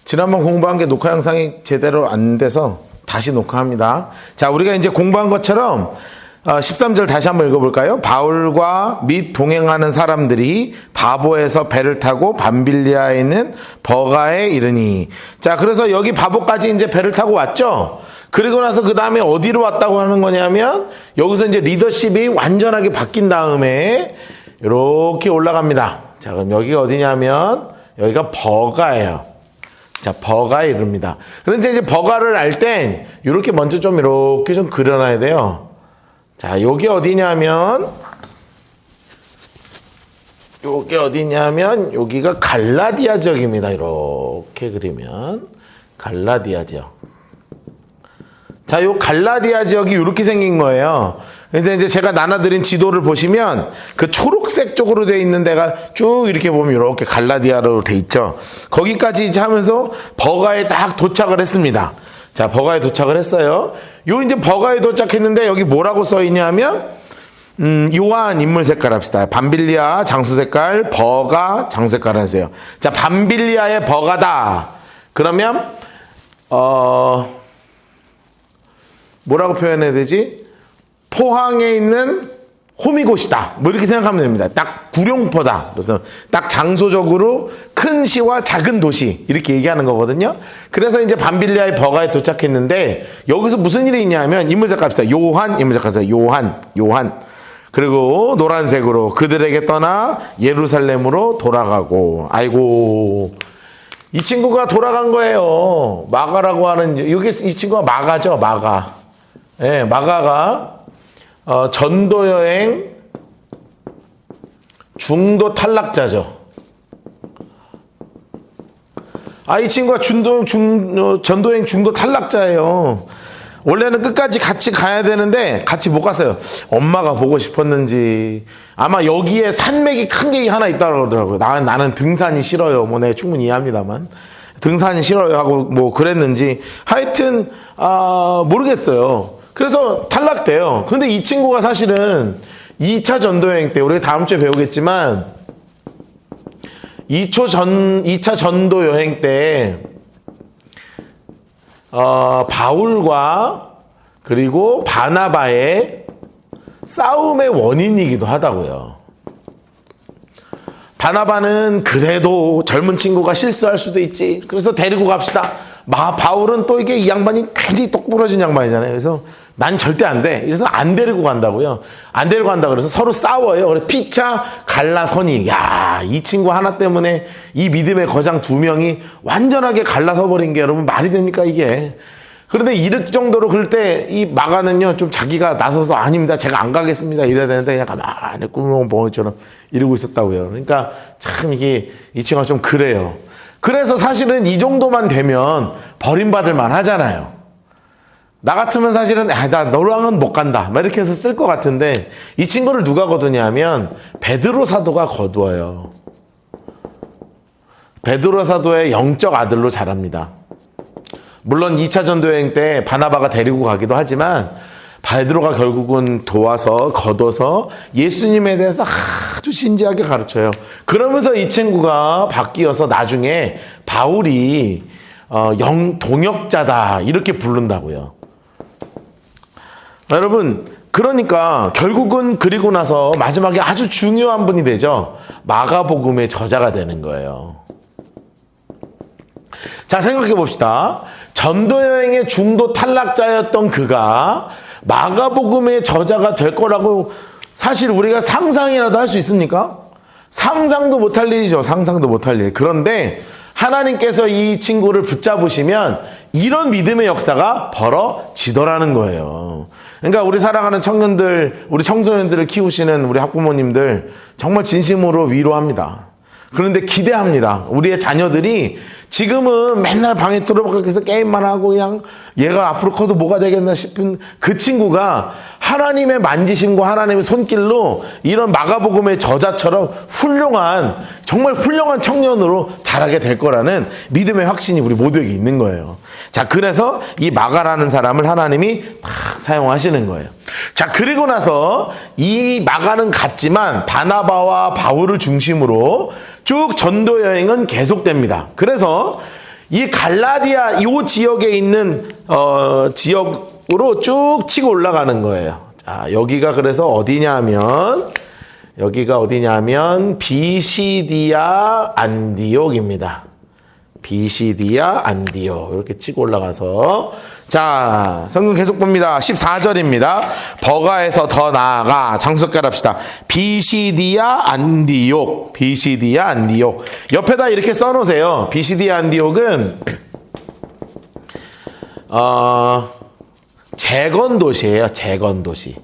지난번 공부한 게 녹화 영상이 제대로 안 돼서 다시 녹화합니다. 자, 우리가 이제 공부한 것처럼 13절 다시 한번 읽어볼까요? 바울과 및 동행하는 사람들이 바보에서 배를 타고 밤빌리아에 있는 버가에 이르니. 자, 그래서 여기 바보까지 이제 배를 타고 왔죠? 그리고 나서 그 다음에 어디로 왔다고 하는 거냐면, 여기서 이제 리더십이 완전하게 바뀐 다음에 이렇게 올라갑니다. 자, 그럼 여기가 어디냐면, 여기가 버가예요. 자, 버가에 이릅니다. 그런데 이제 버가를 알 땐 이렇게 먼저 좀 이렇게 좀 그려놔야 돼요. 자, 요게 어디냐면, 여기가 갈라디아 지역입니다. 이렇게 그리면 갈라디아 지역. 자, 요 갈라디아 지역이 이렇게 생긴 거예요. 그래서 이제 제가 나눠드린 지도를 보시면 그 초록색 쪽으로 되어 있는 데가 쭉 이렇게 보면 이렇게 갈라디아로 돼 있죠. 거기까지 이제 하면서 버가에 딱 도착을 했습니다. 자, 버가에 도착을 했어요. 요 이제 버가에 도착했는데 여기 뭐라고 써 있냐면, 요한 인물 색깔 합시다. 밤빌리아 장수 색깔, 버가 장수 색깔 하세요. 자, 밤빌리아의 버가다. 그러면, 뭐라고 표현해야 되지? 포항에 있는 호미곶이다. 뭐 이렇게 생각하면 됩니다. 딱 구룡포다. 그래서 딱 장소적으로 큰 시와 작은 도시 이렇게 얘기하는 거거든요. 그래서 이제 밤빌리아의 버가에 도착했는데 여기서 무슨 일이 있냐면 인물색 갑시다. 요한 인물색 가세요. 요한. 그리고 노란색으로 그들에게 떠나 예루살렘으로 돌아가고. 아이고, 이 친구가 돌아간 거예요. 마가라고 하는, 이 친구가 마가죠. 마가. 예, 마가가 전도여행 중도 탈락자죠. 아, 이 친구가 전도여행 중도 탈락자예요. 원래는 끝까지 같이 가야 되는데 같이 못 갔어요. 엄마가 보고 싶었는지. 아마 여기에 산맥이 큰 게 하나 있다고 그러더라고요. 나는 등산이 싫어요. 뭐 내가 충분히 이해합니다만. 등산이 싫어요 하고 뭐 그랬는지. 하여튼 모르겠어요. 그래서 탈락돼요. 근데 이 친구가 사실은 2차 전도여행 때, 우리가 다음 주에 배우겠지만, 2차 전도여행 때, 바울과 그리고 바나바의 싸움의 원인이기도 하다고요. 바나바는 그래도 젊은 친구가 실수할 수도 있지. 그래서 데리고 갑시다. 바울은 또 이게 이 양반이 굉장히 똑부러진 양반이잖아요. 그래서 난 절대 안 돼. 그래서 안 데리고 간다고요. 안 데리고 간다 그래서 서로 싸워요. 그래서 피차 갈라서니. 야, 이 친구 하나 때문에 이 믿음의 거장 두 명이 완전하게 갈라서 버린 게 여러분 말이 됩니까 이게. 그런데 이럴 정도로 그럴 때 이 마가는요 좀 자기가 나서서 아닙니다. 제가 안 가겠습니다. 이래야 되는데 그냥 가만히 꿈을 벙어리처럼 이러고 있었다고요. 그러니까 참 이게 이 친구가 좀 그래요. 그래서 사실은 이 정도만 되면 버림받을 만 하잖아요. 나 같으면 사실은 나 너랑은 못 간다 막 이렇게 해서 쓸 것 같은데 이 친구를 누가 거두냐면 베드로 사도가 거두어요. 베드로 사도의 영적 아들로 자랍니다. 물론 2차 전도여행 때 바나바가 데리고 가기도 하지만 베드로가 결국은 도와서 거둬서 예수님에 대해서 아주 진지하게 가르쳐요. 그러면서 이 친구가 바뀌어서 나중에 바울이 동역자다 이렇게 부른다고요. 여러분, 그러니까 결국은 그리고 나서 마지막에 아주 중요한 분이 되죠. 마가복음의 저자가 되는 거예요. 자, 생각해 봅시다. 전도여행의 중도 탈락자였던 그가 마가복음의 저자가 될 거라고 사실 우리가 상상이라도 할 수 있습니까? 상상도 못할 일이죠. 상상도 못할 일. 그런데 하나님께서 이 친구를 붙잡으시면 이런 믿음의 역사가 벌어지더라는 거예요. 그러니까 우리 사랑하는 청년들, 우리 청소년들을 키우시는 우리 학부모님들 정말 진심으로 위로합니다. 그런데 기대합니다. 우리의 자녀들이 지금은 맨날 방에 들어박혀서 게임만 하고 그냥 얘가 앞으로 커서 뭐가 되겠나 싶은 그 친구가 하나님의 만지심과 하나님의 손길로 이런 마가복음의 저자처럼 정말 훌륭한 청년으로 자라게 될 거라는 믿음의 확신이 우리 모두에게 있는 거예요. 자, 그래서 이 마가라는 사람을 하나님이 막 사용하시는 거예요. 자, 그리고 나서 이 마가는 갔지만 바나바와 바울을 중심으로 쭉 전도 여행은 계속됩니다. 그래서 이 갈라디아 이 지역에 있는 지역으로 쭉 치고 올라가는 거예요. 자, 여기가 그래서 어디냐면 비시디아 안디옥입니다. 비시디아 안디옥 이렇게 치고 올라가서 자 성경 계속 봅니다. 14절입니다. 버가에서 더 나아가 장수석가를 합시다. 비시디아 안디옥 옆에다 이렇게 써놓으세요. 비시디아 안디옥은 재건 도시예요. 재건 도시.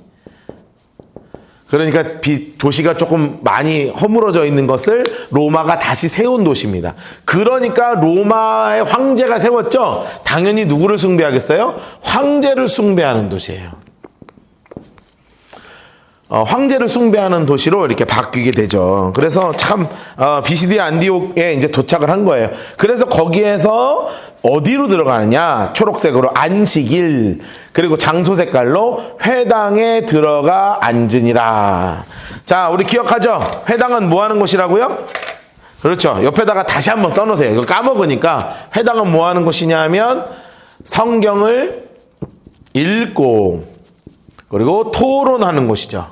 그러니까 도시가 조금 많이 허물어져 있는 것을 로마가 다시 세운 도시입니다. 그러니까 로마의 황제가 세웠죠. 당연히 누구를 숭배하겠어요? 황제를 숭배하는 도시예요. 황제를 숭배하는 도시로 이렇게 바뀌게 되죠. 그래서 참 비시디아 안디옥에 이제 도착을 한 거예요. 그래서 거기에서 어디로 들어가느냐? 초록색으로 안식일, 그리고 장소 색깔로 회당에 들어가 앉으니라. 자, 우리 기억하죠? 회당은 뭐 하는 곳이라고요? 그렇죠. 옆에다가 다시 한번 써놓으세요. 이거 까먹으니까. 회당은 뭐 하는 곳이냐 하면 성경을 읽고 그리고 토론하는 곳이죠.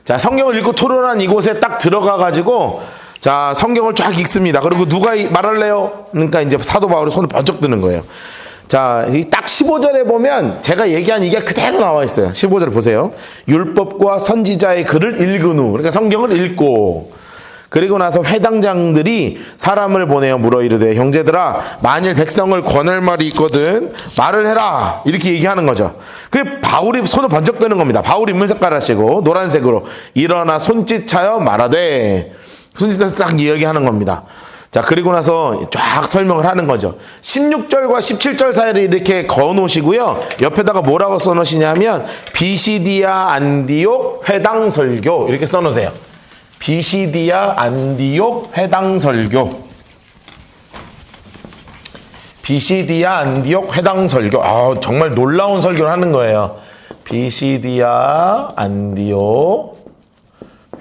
자, 성경을 읽고 토론한 이곳에 딱 들어가가지고 자, 성경을 쫙 읽습니다. 그리고 누가 말할래요? 그러니까 이제 사도 바울이 손을 번쩍 드는 거예요. 자, 딱 15절에 보면 제가 얘기한 이게 그대로 나와 있어요. 15절 보세요. 율법과 선지자의 글을 읽은 후, 그러니까 성경을 읽고, 그리고 나서 회당장들이 사람을 보내어 물어 이르되 형제들아 만일 백성을 권할 말이 있거든 말을 해라 이렇게 얘기하는 거죠. 그 바울이 손을 번쩍 드는 겁니다. 바울이 인물 색깔 하시고 노란색으로 일어나 손짓 차여 말하되 손짓해서 딱 이야기하는 겁니다. 자, 그리고 나서 쫙 설명을 하는 거죠. 16절과 17절 사이를 이렇게 그어 놓으시고요. 옆에다가 뭐라고 써 놓으시냐면 비시디아 안디옥 회당 설교 이렇게 써 놓으세요. 비시디아 안디옥 회당 설교. 비시디아 안디옥 회당 설교. 정말 놀라운 설교를 하는 거예요. 비시디아 안디옥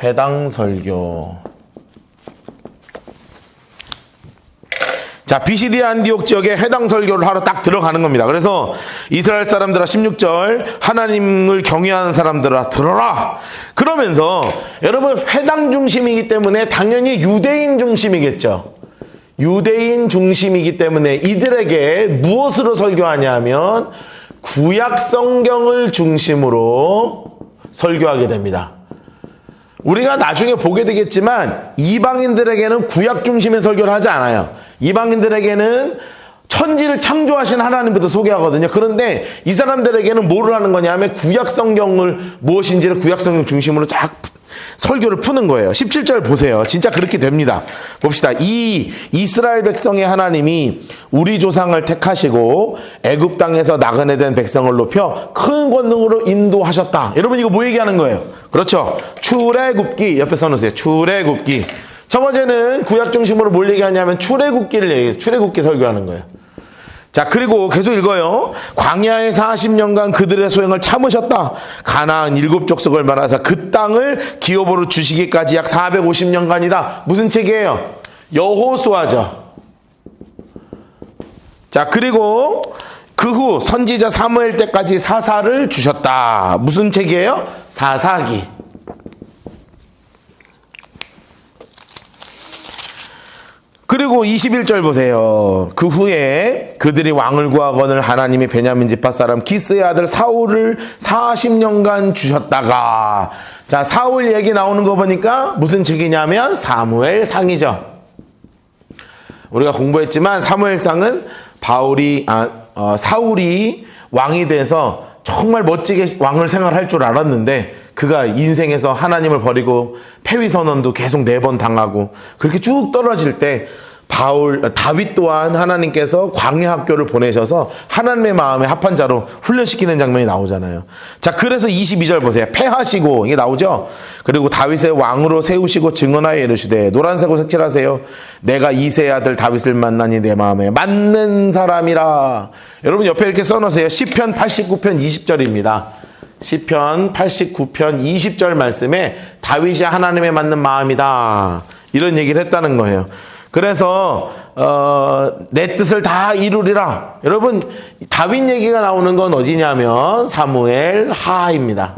회당 설교. 자, 비시디아 안디옥 지역에 회당 설교를 하러 딱 들어가는 겁니다. 그래서 이스라엘 사람들아 16절 하나님을 경외하는 사람들아 들어라. 그러면서 여러분 회당 중심이기 때문에 당연히 유대인 중심이겠죠. 유대인 중심이기 때문에 이들에게 무엇으로 설교하냐 하면 구약 성경을 중심으로 설교하게 됩니다. 우리가 나중에 보게 되겠지만 이방인들에게는 구약 중심의 설교를 하지 않아요. 이방인들에게는 천지를 창조하신 하나님부터 소개하거든요. 그런데 이 사람들에게는 뭐를 하는 거냐 하면 구약 성경을 무엇인지를 구약 성경 중심으로 쫙 설교를 푸는 거예요. 17절 보세요. 진짜 그렇게 됩니다. 봅시다. 이 이스라엘 백성의 하나님이 우리 조상을 택하시고 애굽 땅에서 나그네된 백성을 높여 큰 권능으로 인도하셨다. 여러분 이거 뭐 얘기하는 거예요? 그렇죠. 출애굽기 옆에 써놓으세요. 출애굽기. 첫 번째는 구약 중심으로 뭘 얘기하냐면 출애굽기를 얘기해요. 출애굽기 설교하는 거예요. 자, 그리고 계속 읽어요. 광야의 40년간 그들의 소행을 참으셨다. 가나안 7족속을 말하사 그 땅을 기업으로 주시기까지 약 450년간이다. 무슨 책이에요? 여호수아죠. 자, 그리고 그 후 선지자 사무엘 때까지 사사를 주셨다. 무슨 책이에요? 사사기. 그리고 21절 보세요. 그 후에 그들이 왕을 구하거늘 하나님이 베냐민 지파 사람 기스의 아들 사울을 40년간 주셨다가 자, 사울 얘기 나오는 거 보니까 무슨 책이냐면 사무엘상이죠. 우리가 공부했지만 사무엘상은 사울이 왕이 돼서 정말 멋지게 왕을 생활할 줄 알았는데 그가 인생에서 하나님을 버리고 폐위선언도 계속 4번 당하고 그렇게 쭉 떨어질 때 다윗 또한 하나님께서 광야 학교를 보내셔서 하나님의 마음에 합한 자로 훈련시키는 장면이 나오잖아요. 자, 그래서 22절 보세요. 패하시고 이게 나오죠. 그리고 다윗의 왕으로 세우시고 증언하여 이르시되 노란색으로 색칠하세요. 내가 이새의 아들 다윗을 만나니 내 마음에 맞는 사람이라. 여러분 옆에 이렇게 써놓으세요. 시편 89편 20절입니다. 시편 89편 20절 말씀에 다윗이 하나님에 맞는 마음이다. 이런 얘기를 했다는 거예요. 그래서 내 뜻을 다 이루리라. 여러분, 다윗 얘기가 나오는 건 어디냐면 사무엘 하입니다.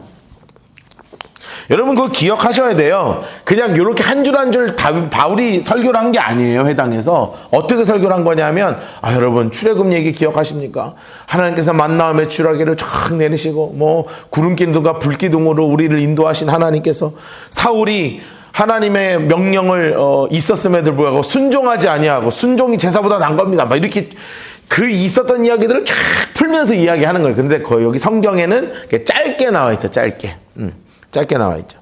여러분 그거 기억하셔야 돼요. 그냥 이렇게 한 줄 한 줄 바울이 설교를 한 게 아니에요. 회당에서 어떻게 설교를 한 거냐면, 여러분 출애굽 얘기 기억하십니까? 하나님께서 만나와 메추라기를 쫙 내리시고 뭐 구름기둥과 불기둥으로 우리를 인도하신 하나님께서 사울이 하나님의 명령을 있었음에도 불구하고 순종하지 아니하고 순종이 제사보다 난 겁니다. 막 이렇게 그 있었던 이야기들을 쫙 풀면서 이야기하는 거예요. 그런데 여기 성경에는 짧게 나와 있죠. 짧게 나와 있죠.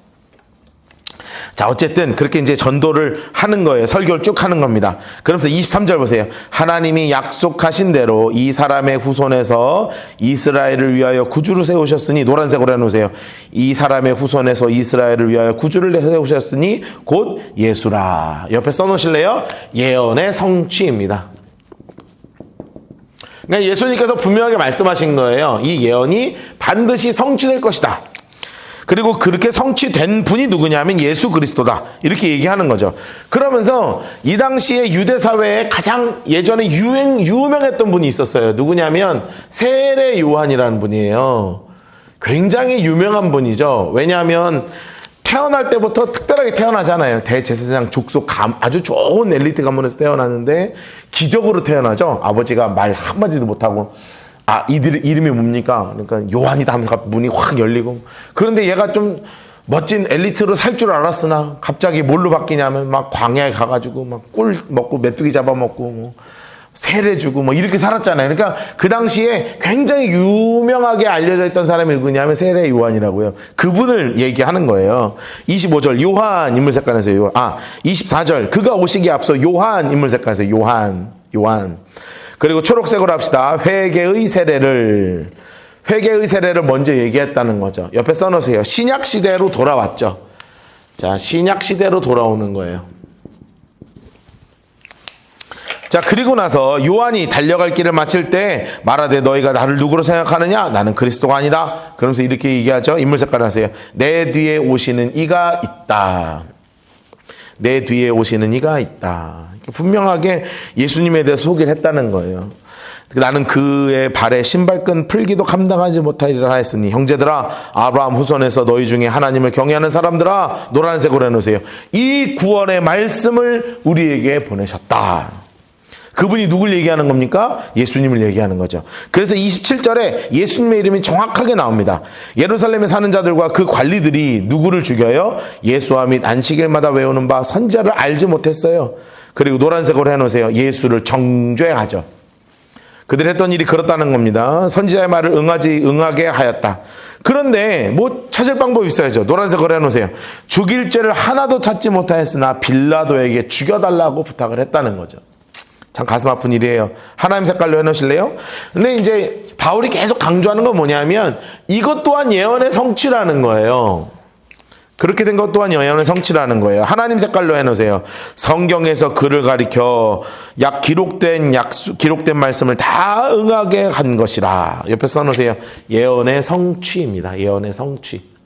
자, 어쨌든 그렇게 이제 전도를 하는 거예요. 설교를 쭉 하는 겁니다. 그러면서 23절 보세요. 하나님이 약속하신 대로 이 사람의 후손에서 이스라엘을 위하여 구주를 세우셨으니, 노란색으로 해놓으세요. 이 사람의 후손에서 이스라엘을 위하여 구주를 세우셨으니 곧 예수라. 옆에 써놓으실래요? 예언의 성취입니다. 그러니까 예수님께서 분명하게 말씀하신 거예요. 이 예언이 반드시 성취될 것이다. 그리고 그렇게 성취된 분이 누구냐면 예수 그리스도다. 이렇게 얘기하는 거죠. 그러면서 이 당시에 유대 사회에 가장 예전에 유명했던 분이 있었어요. 누구냐면 세례 요한이라는 분이에요. 굉장히 유명한 분이죠. 왜냐하면 태어날 때부터 특별하게 태어나잖아요. 대제사장 족속 아주 좋은 엘리트 가문에서 태어났는데 기적으로 태어나죠. 아버지가 말 한마디도 못하고, 이들 이름이 뭡니까? 그러니까 요한이다 하면서 문이 확 열리고. 그런데 얘가 좀 멋진 엘리트로 살 줄 알았으나 갑자기 뭘로 바뀌냐면 막 광야에 가가지고 막 꿀 먹고 메뚜기 잡아먹고 뭐 세례 주고 뭐 이렇게 살았잖아요. 그러니까 그 당시에 굉장히 유명하게 알려져 있던 사람이 누구냐면 세례 요한이라고요. 그분을 얘기하는 거예요. 25절 요한 인물 색깔에서 24절 그가 오시기에 앞서 요한 인물 색깔에서 요한. 그리고 초록색으로 합시다. 회개의 세례를 먼저 얘기했다는 거죠. 옆에 써놓으세요. 신약 시대로 돌아왔죠. 자, 신약 시대로 돌아오는 거예요. 자, 그리고 나서 요한이 달려갈 길을 마칠 때 말하되 너희가 나를 누구로 생각하느냐? 나는 그리스도가 아니다. 그러면서 이렇게 얘기하죠. 인물 색깔 하세요. 내 뒤에 오시는 이가 있다. 내 뒤에 오시는 이가 있다. 분명하게 예수님에 대해서 소개를 했다는 거예요. 나는 그의 발에 신발끈 풀기도 감당하지 못하리라 하였으니 형제들아 아브라함 후손에서 너희 중에 하나님을 경외하는 사람들아, 노란색으로 해놓으세요. 이 구원의 말씀을 우리에게 보내셨다. 그분이 누굴 얘기하는 겁니까? 예수님을 얘기하는 거죠. 그래서 27절에 예수님의 이름이 정확하게 나옵니다. 예루살렘에 사는 자들과 그 관리들이 누구를 죽여요? 예수와 및 안식일마다 외우는 바 선지자를 알지 못했어요. 그리고 노란색으로 해놓으세요. 예수를 정죄하죠. 그들이 했던 일이 그렇다는 겁니다. 선지자의 말을 응하게 하였다. 그런데 뭐 찾을 방법이 있어야죠. 노란색으로 해놓으세요. 죽일 죄를 하나도 찾지 못하였으나 빌라도에게 죽여달라고 부탁을 했다는 거죠. 참 가슴 아픈 일이에요. 하나님 색깔로 해놓으실래요? 근데 이제 바울이 계속 강조하는 건 뭐냐면 이것 또한 예언의 성취라는 거예요. 그렇게 된 것 또한 예언의 성취라는 거예요. 하나님 색깔로 해놓으세요. 성경에서 그를 가리켜 기록된 말씀을 다 응하게 한 것이라. 옆에 써놓으세요. 예언의 성취입니다. 예언의 성취.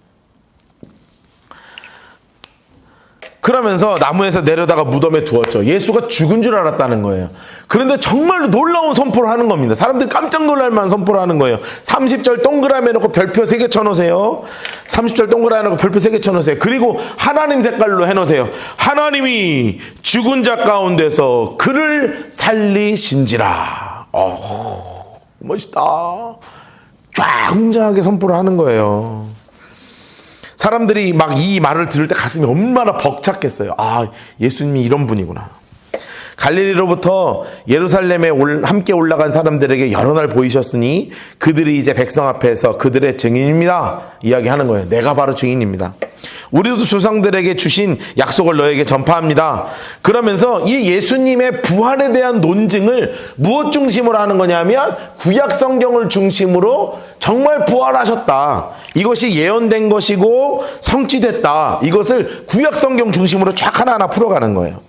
그러면서 나무에서 내려다가 무덤에 두었죠. 예수가 죽은 줄 알았다는 거예요. 그런데 정말로 놀라운 선포를 하는 겁니다. 사람들이 깜짝 놀랄 만한 선포를 하는 거예요. 30절 동그라미 해놓고 별표 3개 쳐놓으세요. 30절 동그라미 해놓고 별표 3개 쳐놓으세요. 그리고 하나님 색깔로 해놓으세요. 하나님이 죽은 자 가운데서 그를 살리신지라. 멋있다. 쫙 웅장하게 선포를 하는 거예요. 사람들이 막 이 말을 들을 때 가슴이 얼마나 벅찼겠어요. 예수님이 이런 분이구나. 갈릴리로부터 예루살렘에 함께 올라간 사람들에게 여러 날 보이셨으니 그들이 이제 백성 앞에서 그들의 증인입니다. 이야기하는 거예요. 내가 바로 증인입니다. 우리도 조상들에게 주신 약속을 너에게 전파합니다. 그러면서 이 예수님의 부활에 대한 논증을 무엇 중심으로 하는 거냐면 구약 성경을 중심으로 정말 부활하셨다. 이것이 예언된 것이고 성취됐다. 이것을 구약 성경 중심으로 쫙 하나하나 풀어가는 거예요.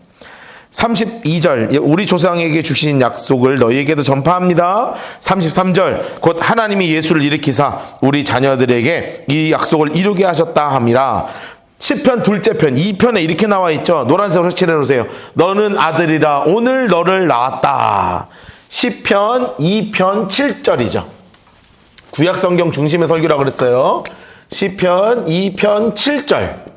32절 우리 조상에게 주신 약속을 너희에게도 전파합니다. 33절 곧 하나님이 예수를 일으키사 우리 자녀들에게 이 약속을 이루게 하셨다 함이라. 시편 둘째 편 2편에 이렇게 나와 있죠. 노란색으로 칠해 놓으세요. 너는 아들이라 오늘 너를 낳았다. 시편 2편 7절이죠. 구약 성경 중심의 설교라고 그랬어요. 시편 2편 7절.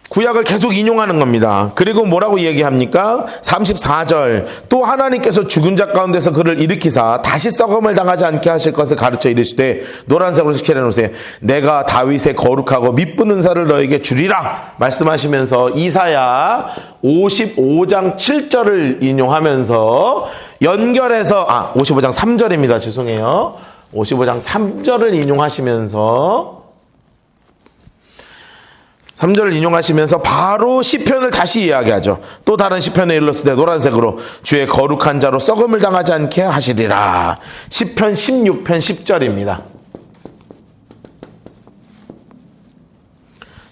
구약을 계속 인용하는 겁니다. 그리고 뭐라고 얘기합니까? 34절. 또 하나님께서 죽은 자 가운데서 그를 일으키사 다시 썩음을 당하지 않게 하실 것을 가르쳐 이르시되, 노란색으로 칠해 놓으세요. 내가 다윗의 거룩하고 미쁜 은사를 너에게 주리라 말씀하시면서 이사야 55장 7절을 인용하면서 연결해서 55장 3절입니다. 죄송해요. 55장 3절을 인용하시면서 3절을 인용하시면서 바로 시편을 다시 이야기하죠. 또 다른 시편에 일렀을 때 노란색으로 주의 거룩한 자로 썩음을 당하지 않게 하시리라. 시편 16편 10절입니다.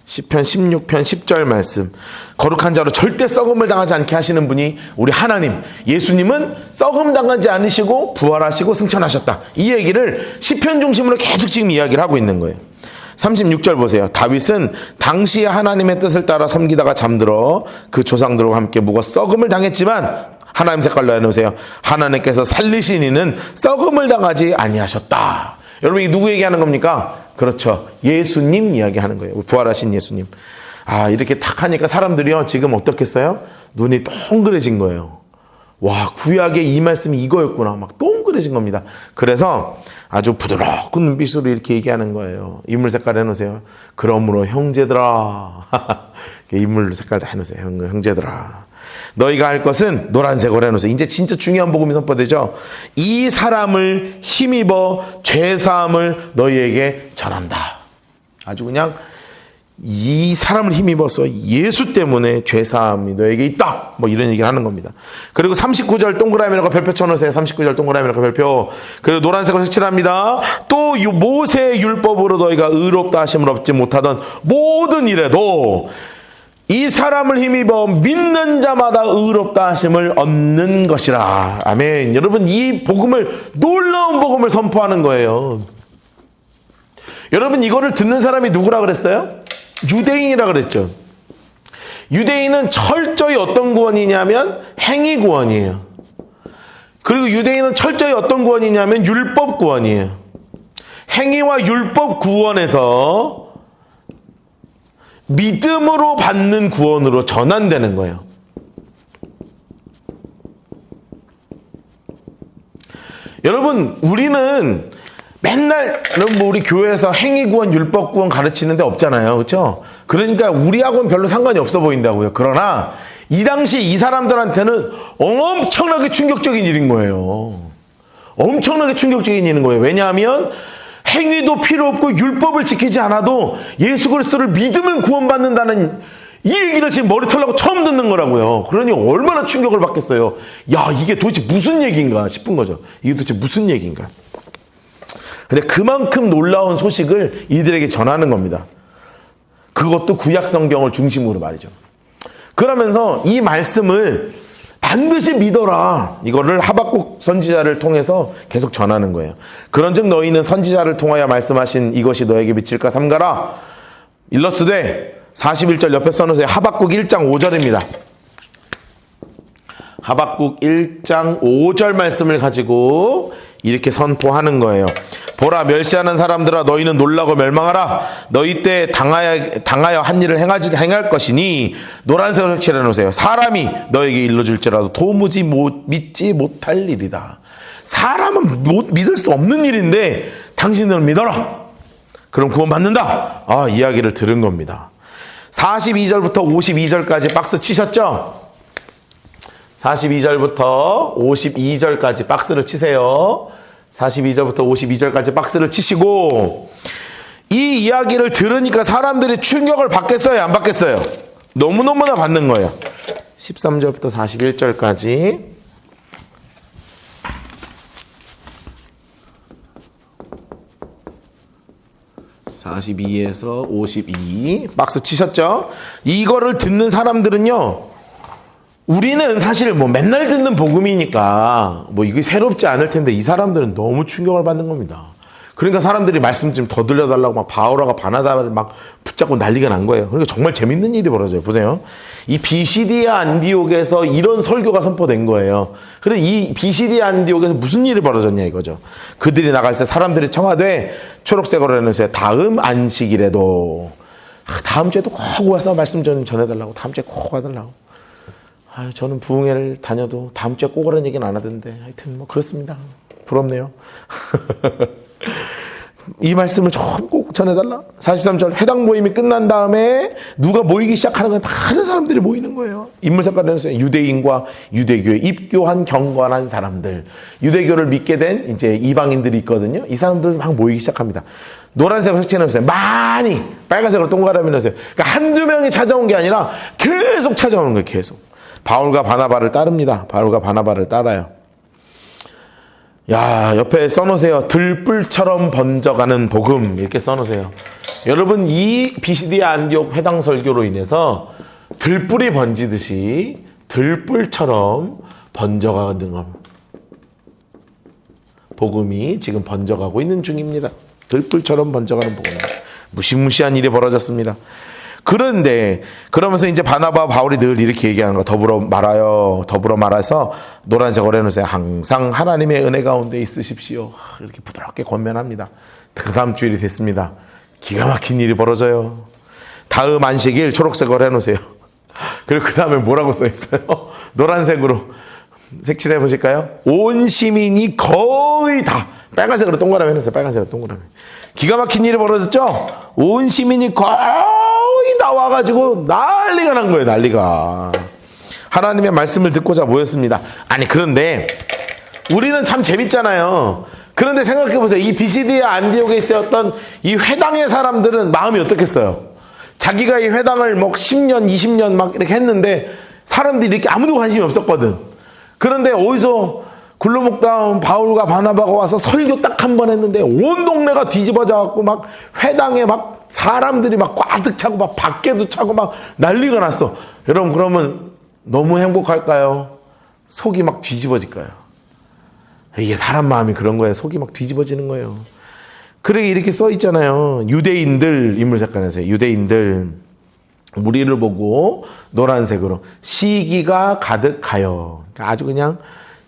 시편 16편 10절 말씀. 거룩한 자로 절대 썩음을 당하지 않게 하시는 분이 우리 하나님, 예수님은 썩음 당하지 않으시고 부활하시고 승천하셨다. 이 얘기를 시편 중심으로 계속 지금 이야기를 하고 있는 거예요. 36절 보세요. 다윗은 당시에 하나님의 뜻을 따라 섬기다가 잠들어 그 조상들과 함께 묵어 썩음을 당했지만, 하나님 색깔로 해놓으세요. 하나님께서 살리신 이는 썩음을 당하지 아니하셨다. 여러분, 이게 누구 얘기하는 겁니까? 그렇죠. 예수님 이야기하는 거예요. 부활하신 예수님. 이렇게 탁 하니까 사람들이요, 지금 어떻겠어요? 눈이 동그래진 거예요. 와, 구약의 이 말씀이 이거였구나. 막 동그래진 겁니다. 그래서 아주 부드러운 눈빛으로 이렇게 얘기하는 거예요. 인물 색깔 해놓으세요. 그러므로 형제들아. 인물 색깔 다 해놓으세요. 형제들아. 너희가 할 것은 노란색으로 해놓으세요. 이제 진짜 중요한 복음이 선포되죠. 이 사람을 힘입어 죄사함을 너희에게 전한다. 아주 그냥 이 사람을 힘입어서 예수 때문에 죄사함이 너에게 있다. 뭐 이런 얘기를 하는 겁니다. 그리고 39절 동그라미라고 별표 쳐놓으세요. 39절 동그라미라고 별표. 그리고 노란색으로 색칠합니다. 또 모세의 율법으로 너희가 의롭다 하심을 얻지 못하던 모든 일에도 이 사람을 힘입어 믿는 자마다 의롭다 하심을 얻는 것이라. 아멘. 여러분, 이 복음을, 놀라운 복음을 선포하는 거예요. 여러분, 이거를 듣는 사람이 누구라 그랬어요? 유대인이라 그랬죠. 유대인은 철저히 어떤 구원이냐면 행위 구원이에요. 그리고 유대인은 철저히 어떤 구원이냐면 율법 구원이에요. 행위와 율법 구원에서 믿음으로 받는 구원으로 전환되는 거예요. 여러분, 우리는 맨날 우리 교회에서 행위구원, 율법구원 가르치는 데 없잖아요. 그렇죠? 그러니까 우리하고는 별로 상관이 없어 보인다고요. 그러나 이 당시 이 사람들한테는 엄청나게 충격적인 일인 거예요. 엄청나게 충격적인 일인 거예요. 왜냐하면 행위도 필요 없고 율법을 지키지 않아도 예수 그리스도를 믿으면 구원받는다는 이 얘기를 지금 머리 털라고 처음 듣는 거라고요. 그러니 얼마나 충격을 받겠어요. 야, 이게 도대체 무슨 얘기인가 싶은 거죠. 이게 도대체 무슨 얘기인가. 근데 그만큼 놀라운 소식을 이들에게 전하는 겁니다. 그것도 구약 성경을 중심으로 말이죠. 그러면서 이 말씀을 반드시 믿어라. 이거를 하박국 선지자를 통해서 계속 전하는 거예요. 그런즉 너희는 선지자를 통하여 말씀하신 이것이 너에게 미칠까 삼가라. 일러스되 41절 옆에 써놓으세요. 하박국 1장 5절입니다. 하박국 1장 5절 말씀을 가지고 이렇게 선포하는 거예요. 보라, 멸시하는 사람들아, 너희는 놀라고 멸망하라. 너희 때 당하여 한 일을 행할 것이니, 노란색으로 칠해 놓으세요. 사람이 너에게 일러줄지라도 도무지 믿지 못할 일이다. 사람은 믿을 수 없는 일인데 당신들은 믿어라. 그럼 구원받는다. 이야기를 들은 겁니다. 42절부터 52절까지 박스 치셨죠? 42절부터 52절까지 박스를 치세요. 42절부터 52절까지 박스를 치시고, 이 이야기를 들으니까 사람들이 충격을 받겠어요? 안 받겠어요? 너무너무나 받는 거예요. 13절부터 41절까지. (42에서 52) 박스 치셨죠? 이거를 듣는 사람들은요, 우리는 사실 맨날 듣는 복음이니까 이게 새롭지 않을 텐데 이 사람들은 너무 충격을 받는 겁니다. 그러니까 사람들이 말씀 좀 더 들려달라고 막 바오라가 바나바를 막 붙잡고 난리가 난 거예요. 그러니까 정말 재밌는 일이 벌어져요. 보세요. 이 비시디아 안디옥에서 이런 설교가 선포된 거예요. 그래서 이 비시디아 안디옥에서 무슨 일이 벌어졌냐 이거죠. 그들이 나갈 때 사람들이 청하되 초록색으로 해놓으세요. 다음 안식일에도 다음 주에도 꼭 와서 말씀 좀 전해달라고. 다음 주에 꼭 와달라고. 저는 부흥회를 다녀도 다음 주에 꼭 오라는 얘기는 안 하던데 하여튼 뭐 그렇습니다. 부럽네요. 이 말씀을 좀 꼭 전해달라. 43절 해당 모임이 끝난 다음에 누가 모이기 시작하는 거예요. 많은 사람들이 모이는 거예요. 인물 색깔을 해서 유대인과 유대교에 입교한 경건한 사람들, 유대교를 믿게 된 이제 이방인들이 있거든요. 이 사람들 막 모이기 시작합니다. 노란색으로 색칠해놓으세요. 많이 빨간색으로 동그라미 넣으세요. 그러니까 한두 명이 찾아온 게 아니라 계속 찾아오는 거예요. 계속. 바울과 바나바를 따릅니다. 바울과 바나바를 따라요. 야, 옆에 써놓으세요. 들불처럼 번져가는 복음 이렇게 써놓으세요. 여러분 이 비시디아 안디옥 회당 설교로 인해서 들불이 번지듯이 들불처럼 번져가는 복음이 지금 번져가고 있는 중입니다. 들불처럼 번져가는 복음입니다. 무시무시한 일이 벌어졌습니다. 그런데 그러면서 이제 바나바와 바울이 늘 이렇게 얘기하는 거 더불어 말아요. 더불어 말아서 노란색으로 해놓으세요. 항상 하나님의 은혜 가운데 있으십시오. 이렇게 부드럽게 권면합니다. 그 다음 주일이 됐습니다. 기가 막힌 일이 벌어져요. 다음 안식일 초록색으로 해놓으세요. 그리고 그 다음에 뭐라고 써있어요? 노란색으로 색칠해 보실까요? 온 시민이 거의 다 빨간색으로 동그라미 해놓으세요. 빨간색으로 동그라미. 기가 막힌 일이 벌어졌죠? 온 시민이 거의 나와가지고 난리가 난 거예요. 난리가. 하나님의 말씀을 듣고자 모였습니다. 아니 그런데 우리는 참 재밌잖아요. 그런데 생각해보세요. 이 비시디아 안디옥에 있었던 이 회당의 사람들은 마음이 어떻겠어요? 자기가 이 회당을 뭐 10년 20년 막 이렇게 했는데 사람들이 이렇게 아무도 관심이 없었거든. 그런데 어디서 굴러먹다 온 바울과 바나바가 와서 설교 딱 한 번 했는데 온 동네가 뒤집어져 갖고 막 회당에 막 사람들이 막 꽉득 차고 막 밖에도 차고 막 난리가 났어. 여러분 그러면 너무 행복할까요? 속이 막 뒤집어질까요? 이게 사람 마음이 그런 거예요. 속이 막 뒤집어지는 거예요. 그러게 이렇게 써 있잖아요. 유대인들 인물 색깔에서 유대인들 무리를 보고 노란색으로 시기가 가득하여. 아주 그냥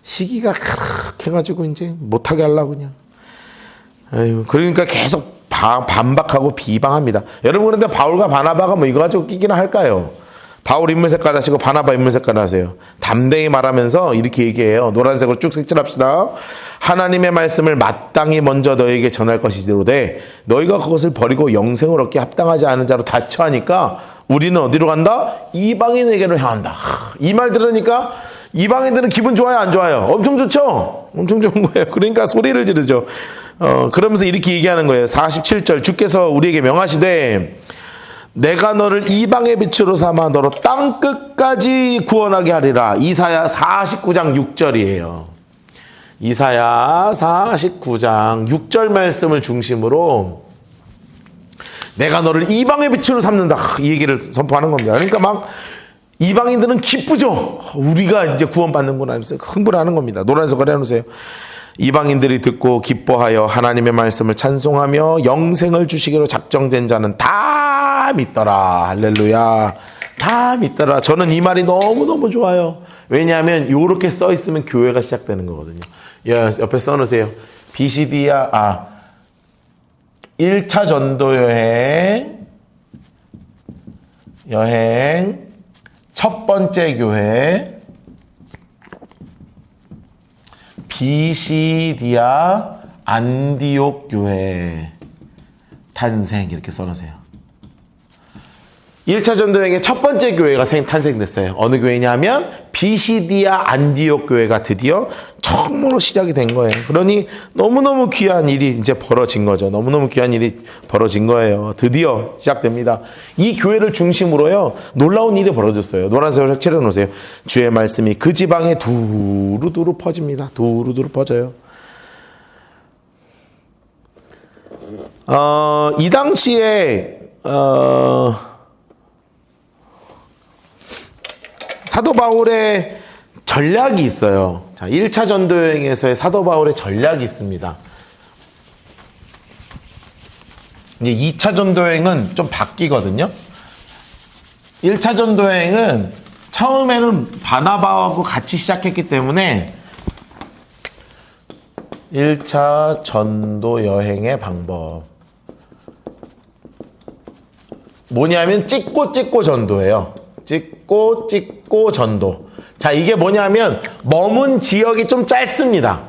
시기가 그렇게 해가지고 이제 못하게 하려고 그냥. 아유, 그러니까 계속 반박하고 비방합니다. 여러분 그런데 바울과 바나바가 뭐 이거 가지고 끼기나 할까요? 바울 인물 색깔 하시고 바나바 인물 색깔 하세요. 담대히 말하면서 이렇게 얘기해요. 노란색으로 쭉 색칠합시다. 하나님의 말씀을 마땅히 먼저 너에게 전할 것이로되 너희가 그것을 버리고 영생을 얻기 합당하지 않은 자로 다처하니까 우리는 어디로 간다? 이방인에게로 향한다. 이 말 들으니까 이방인들은 기분 좋아요, 안 좋아요? 엄청 좋죠? 엄청 좋은 거예요. 그러니까 소리를 지르죠. 그러면서 이렇게 얘기하는 거예요. 47절 주께서 우리에게 명하시되 내가 너를 이방의 빛으로 삼아 너로 땅 끝까지 구원하게 하리라. 이사야 49장 6절이에요. 이사야 49장 6절 말씀을 중심으로 내가 너를 이방의 빛으로 삼는다. 이 얘기를 선포하는 겁니다. 그러니까 막 이방인들은 기쁘죠. 우리가 이제 구원받는구나. 흥분하는 겁니다. 노란색을 해놓으세요. 이방인들이 듣고 기뻐하여 하나님의 말씀을 찬송하며 영생을 주시기로 작정된 자는 다 믿더라. 할렐루야. 다 믿더라. 저는 이 말이 너무너무 좋아요. 왜냐하면 이렇게 써 있으면 교회가 시작되는 거거든요. 옆에 써놓으세요. 비시디아 1차 전도 여행 첫 번째 교회 비시디아 안디옥 교회 탄생 이렇게 써놓으세요. 1차 전도여행의 첫 번째 교회가 탄생됐어요. 어느 교회냐면 비시디아 안디옥 교회가 드디어 처음으로 시작이 된 거예요. 그러니 너무너무 귀한 일이 이제 벌어진 거죠. 너무너무 귀한 일이 벌어진 거예요. 드디어 시작됩니다. 이 교회를 중심으로요. 놀라운 일이 벌어졌어요. 노란색으로 색칠해 놓으세요. 주의 말씀이 그 지방에 두루두루 퍼집니다. 두루두루 퍼져요. 이 당시에 사도 바울의 전략이 있어요. 자, 1차 전도여행에서의 사도 바울의 전략이 있습니다. 이제 2차 전도 여행은 좀 바뀌거든요. 1차 전도 여행은 처음에는 바나바하고 같이 시작했기 때문에 1차 전도 여행의 방법 뭐냐면 찍고 전도예요. 찍고 전도. 자, 이게 뭐냐면 머문 지역이 좀 짧습니다.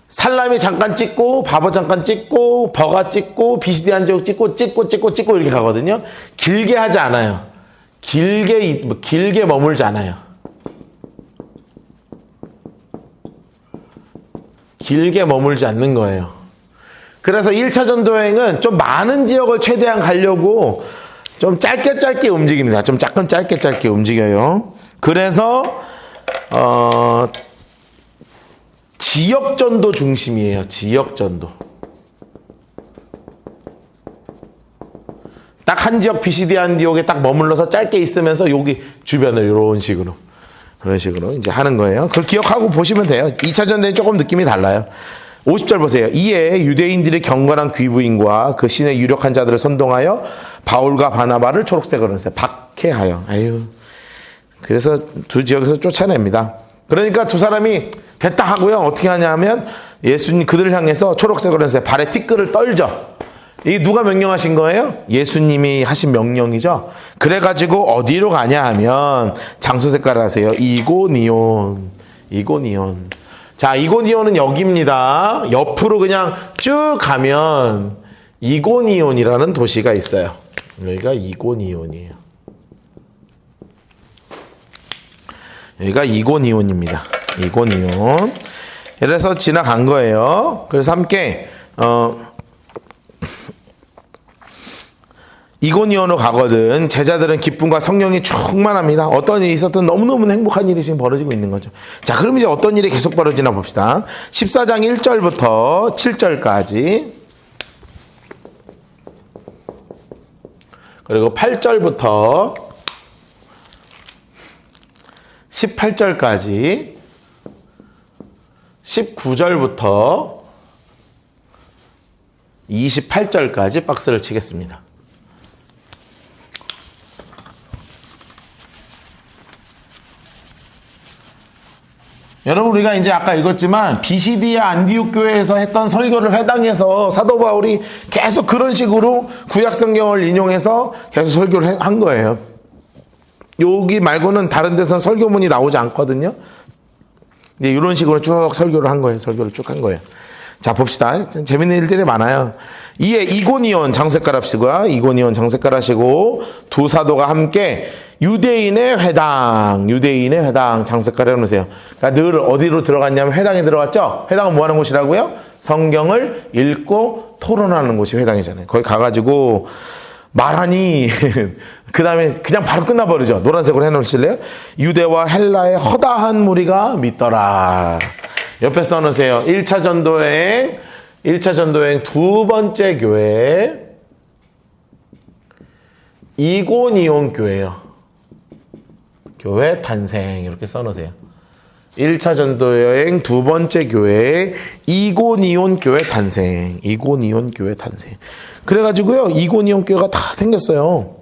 살라미 잠깐 찍고 바버 잠깐 찍고 버가 찍고 비시디 안지옥 찍고 이렇게 가거든요. 길게 하지 않아요. 길게 머물지 않아요. 길게 머물지 않는 거예요. 그래서 1차 전도 여행은 좀 많은 지역을 최대한 가려고 좀 짧게 움직입니다. 좀 짧게 움직여요. 그래서 지역 전도 중심이에요. 지역 전도. 딱 한 지역 비시디 안디옥에 딱 머물러서 짧게 있으면서 여기 주변을 이런 식으로 이제 하는 거예요. 그걸 기억하고 보시면 돼요. 2차 전도는 조금 느낌이 달라요. 50절 보세요. 이에 유대인들의 경건한 귀부인과 그 신의 유력한 자들을 선동하여 바울과 바나바를 초록색으로 했어요. 박해하여. 그래서 두 지역에서 쫓아냅니다. 그러니까 두 사람이 됐다 하고요. 어떻게 하냐면 예수님 그들을 향해서 초록색으로 했어요. 발에 티끌을 떨죠. 이 누가 명령하신 거예요? 예수님이 하신 명령이죠. 그래가지고 어디로 가냐 하면 장소 색깔을 하세요. 이고니온. 자, 이고니온은 여기입니다. 옆으로 그냥 쭉 가면 이고니온이라는 도시가 있어요. 여기가 이고니온이에요. 여기가 이고니온입니다. 이고니온. 그래서 지나간 거예요. 그래서 함께 이고니온으로 가거든 제자들은 기쁨과 성령이 충만합니다. 어떤 일이 있었든 너무너무 행복한 일이 지금 벌어지고 있는 거죠. 자, 그럼 이제 어떤 일이 계속 벌어지나 봅시다. 14장 1절부터 7절까지 그리고 8절부터 18절까지 19절부터 28절까지 박스를 치겠습니다. 여러분, 우리가 이제 아까 읽었지만 비시디아 안디옥 교회에서 했던 설교를 회당에서 사도 바울이 계속 그런 식으로 구약 성경을 인용해서 계속 설교를 한 거예요. 여기 말고는 다른 데서 설교문이 나오지 않거든요. 근데 이런 식으로 쭉 설교를 한 거예요. 자, 봅시다. 재밌는 일들이 많아요. 이에 이고니온 장색깔 합시고요. 이고니온 장색깔 하시고 두 사도가 함께 유대인의 회당 장색깔 해놓으세요. 그러니까 늘 어디로 들어갔냐면 회당에 들어갔죠. 회당은 뭐 하는 곳이라고요? 성경을 읽고 토론하는 곳이 회당이잖아요. 거기 가가지고 말하니 그 다음에 그냥 바로 끝나버리죠. 노란색으로 해놓으실래요? 유대와 헬라의 허다한 무리가 믿더라. 옆에 써놓으세요. 1차 전도여행 두 번째 교회 이고니온 교회요. 교회 탄생 이렇게 써놓으세요. 1차 전도여행 두 번째 교회 이고니온 교회 탄생. 그래가지고요, 이고니온 교회가 다 생겼어요.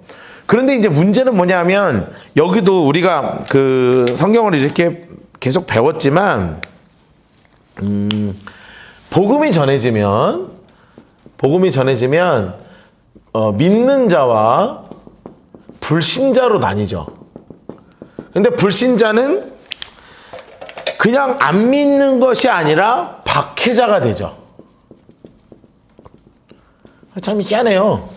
그런데 이제 문제는 뭐냐면 여기도 우리가 그 성경을 이렇게 계속 배웠지만 복음이 전해지면 믿는 자와 불신자로 나뉘죠. 근데 불신자는 그냥 안 믿는 것이 아니라 박해자가 되죠. 참 희한해요.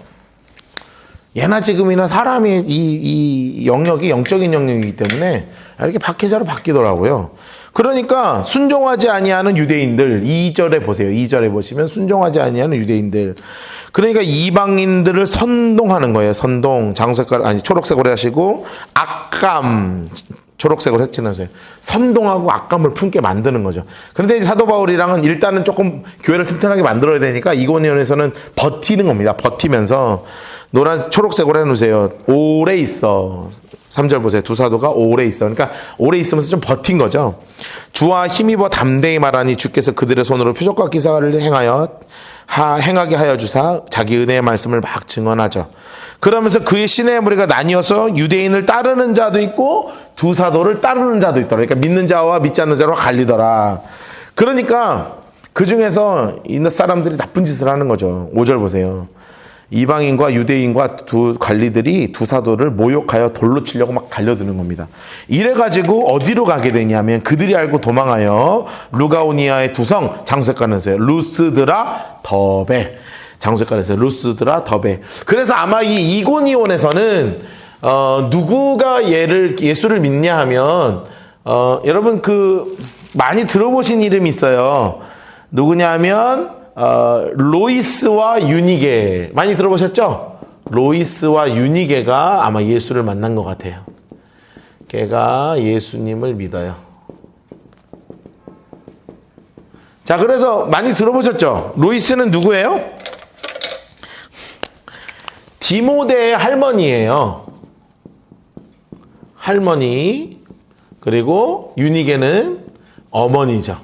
예나 지금이나 사람의 이 영역이 영적인 영역이기 때문에 이렇게 박해자로 바뀌더라고요. 그러니까 순종하지 아니하는 유대인들 2절에 보세요. 2절에 보시면 순종하지 아니하는 유대인들. 그러니까 이방인들을 선동하는 거예요. 선동. 초록색으로 하시고 악감 초록색으로 색칠하세요. 선동하고 악감을 품게 만드는 거죠. 그런데 사도 바울이랑은 일단은 조금 교회를 튼튼하게 만들어야 되니까 이고니온에서는 버티는 겁니다. 버티면서 초록색으로 해놓으세요. 오래 있어. 3절 보세요. 두 사도가 오래 있어. 그러니까 오래 있으면서 좀 버틴 거죠. 주와 힘입어 담대히 말하니 주께서 그들의 손으로 표적과 기사를 행하여 행하게 하여 주사 자기 은혜의 말씀을 막 증언하죠. 그러면서 그의 신의 무리가 나뉘어서 유대인을 따르는 자도 있고 두 사도를 따르는 자도 있더라. 그러니까 믿는 자와 믿지 않는 자로 갈리더라. 그러니까 그 중에서 있는 사람들이 나쁜 짓을 하는 거죠. 5절 보세요. 이방인과 유대인과 두 관리들이 두 사도를 모욕하여 돌로 치려고 막 달려드는 겁니다. 이래가지고 어디로 가게 되냐면 그들이 알고 도망하여 루가오니아의 두 성 장소에 가는데요. 루스드라 더베 장소에 가는데요. 루스드라 더베. 그래서 아마 이 이고니온에서는 누구가 예수를 믿냐 하면 여러분 많이 들어보신 이름이 있어요. 누구냐면 로이스와 유니게 많이 들어보셨죠? 로이스와 유니게가 아마 예수를 만난 것 같아요. 걔가 예수님을 믿어요. 자, 그래서 많이 들어보셨죠? 로이스는 누구예요? 디모데의 할머니예요. 할머니. 그리고 유니게는 어머니죠.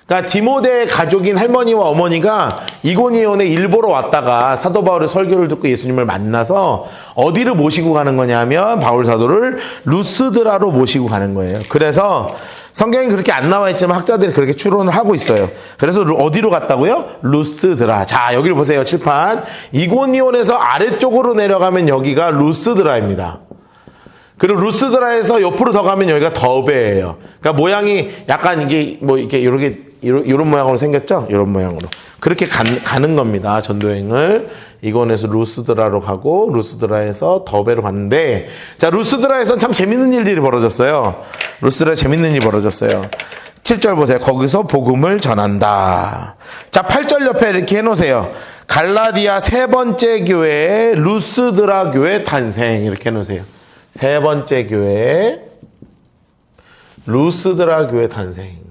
그러니까 디모데 가족인 할머니와 어머니가 이고니온에 일보러 왔다가 사도 바울의 설교를 듣고 예수님을 만나서 어디를 모시고 가는 거냐면 바울 사도를 루스드라로 모시고 가는 거예요. 그래서 성경이 그렇게 안 나와 있지만 학자들이 그렇게 추론을 하고 있어요. 그래서 어디로 갔다고요? 루스드라. 자, 여기를 보세요. 칠판. 이고니온에서 아래쪽으로 내려가면 여기가 루스드라입니다. 그리고 루스드라에서 옆으로 더 가면 여기가 더베예요. 그러니까 모양이 약간 이게 이런 모양으로 생겼죠? 이런 모양으로. 그렇게 가는 겁니다. 전도여행을. 이곤에서 루스드라로 가고 루스드라에서 더베로 갔는데, 자, 루스드라에서는 참 재밌는 일들이 벌어졌어요. 루스드라에 재밌는 일이 벌어졌어요. 7절 보세요. 거기서 복음을 전한다. 자, 8절 옆에 이렇게 해놓으세요. 갈라디아 세 번째 교회 루스드라 교회 탄생 이렇게 해놓으세요. 세 번째 교회 루스드라 교회 탄생.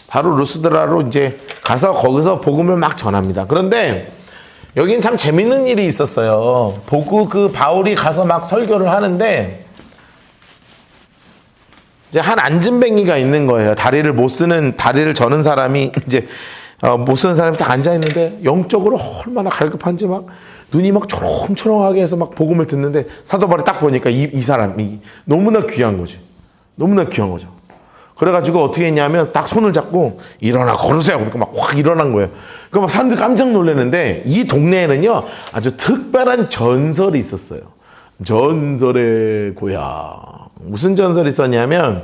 바로 루스드라로 이제 가서 거기서 복음을 막 전합니다. 그런데 여긴 참 재밌는 일이 있었어요. 바울이 가서 막 설교를 하는데 이제 한 앉은뱅이가 있는 거예요. 다리를 저는 사람이 이제 못 쓰는 사람이 딱 앉아 있는데 영적으로 얼마나 갈급한지 막 눈이 막 초롱초롱하게 해서 막 복음을 듣는데 사도 바울이 딱 보니까 이 사람이 너무나 귀한 거지. 너무나 귀한 거죠. 그래가지고 어떻게 했냐면 딱 손을 잡고 일어나 걸으세요. 그러니까 막 확 일어난 거예요. 그러니까 막 사람들이 깜짝 놀랐는데 이 동네에는요 아주 특별한 전설이 있었어요. 전설의 고향. 무슨 전설이 있었냐면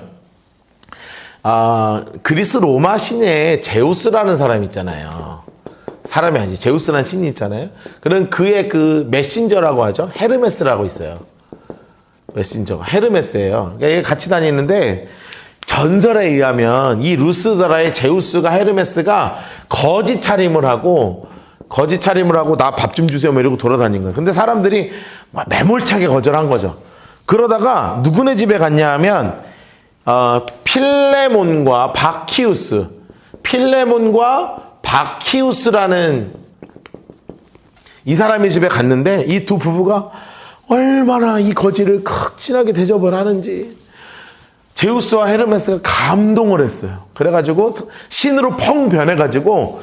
그리스 로마 신에 제우스라는 사람이 있잖아요. 사람이 아니지. 제우스라는 신이 있잖아요. 그런 그의 그 메신저라고 하죠. 헤르메스라고 있어요. 메신저가 헤르메스예요. 그러니까 얘가 같이 다니는데 전설에 의하면 이 루스드라의 제우스가 헤르메스가 거짓 차림을 하고 나 밥 좀 주세요 이러고 돌아다닌 거예요. 근데 사람들이 막 매몰차게 거절한 거죠. 그러다가 누구네 집에 갔냐 하면 필레몬과 바키우스라는 이 사람의 집에 갔는데 이 두 부부가 얼마나 이 거지를 극진하게 대접을 하는지 제우스와 헤르메스가 감동을 했어요. 그래가지고 신으로 펑 변해가지고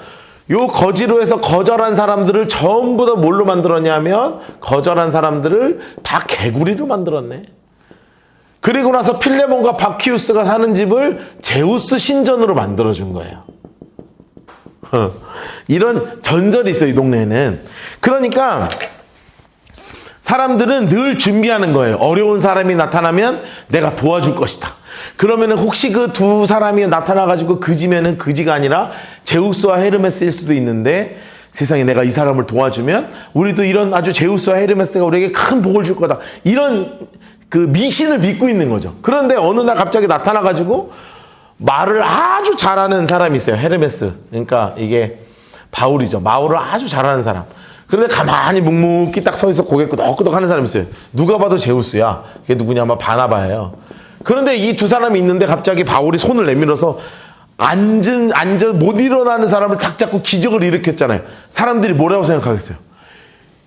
요 거지로 해서 거절한 사람들을 전부 다 뭘로 만들었냐면 거절한 사람들을 다 개구리로 만들었네. 그리고 나서 필레몬과 바키우스가 사는 집을 제우스 신전으로 만들어준 거예요. 이런 전설이 있어요, 이 동네에는. 그러니까 사람들은 늘 준비하는 거예요. 어려운 사람이 나타나면 내가 도와줄 것이다. 그러면은 혹시 그 두 사람이 나타나가지고 그지면은 그지가 아니라 제우스와 헤르메스일 수도 있는데 세상에 내가 이 사람을 도와주면 우리도 이런 아주 제우스와 헤르메스가 우리에게 큰 복을 줄 거다. 이런 그 미신을 믿고 있는 거죠. 그런데 어느 날 갑자기 나타나가지고 말을 아주 잘하는 사람이 있어요. 헤르메스. 그러니까 이게 바울이죠. 말을 아주 잘하는 사람. 그런데 가만히 묵묵히 딱 서 있어 고개 끄덕끄덕 하는 사람이 있어요. 누가 봐도 제우스야. 그게 누구냐 아마 바나바예요. 그런데 이 두 사람이 있는데 갑자기 바울이 손을 내밀어서 못 일어나는 사람을 탁 잡고 기적을 일으켰잖아요. 사람들이 뭐라고 생각하겠어요?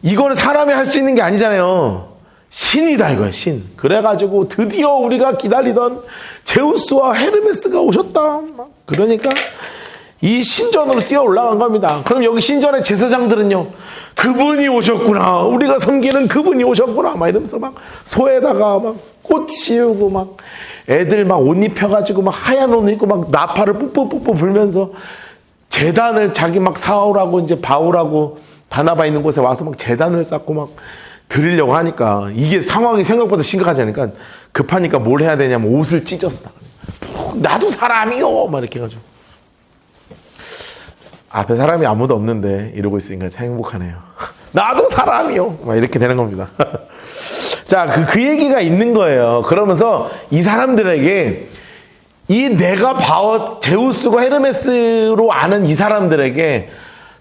이거는 사람이 할 수 있는 게 아니잖아요. 신이다 이거야, 신. 그래가지고 드디어 우리가 기다리던 제우스와 헤르메스가 오셨다. 그러니까 이 신전으로 뛰어 올라간 겁니다. 그럼 여기 신전의 제사장들은요, 그분이 오셨구나, 우리가 섬기는 그분이 오셨구나 막 이러면서 막 소에다가 막 꽃 씌우고 막 애들 막 옷 입혀가지고 막 하얀 옷 입고 막 나팔을 뿜뿜뿜뿜 불면서 제단을 자기 막 사오라고 이제 바오라고 바나바 있는 곳에 와서 막 제단을 쌓고 막 드리려고 하니까 이게 상황이 생각보다 심각하지 않으니까 급하니까 뭘 해야 되냐면 옷을 찢어서 나도 사람이요 막 이렇게 해가지고 앞에 사람이 아무도 없는데 이러고 있으니까 참 행복하네요. 나도 사람이요 막 이렇게 되는 겁니다. 자, 그 얘기가 있는 거예요. 그러면서 이 사람들에게 이 내가 제우스고 헤르메스로 아는 이 사람들에게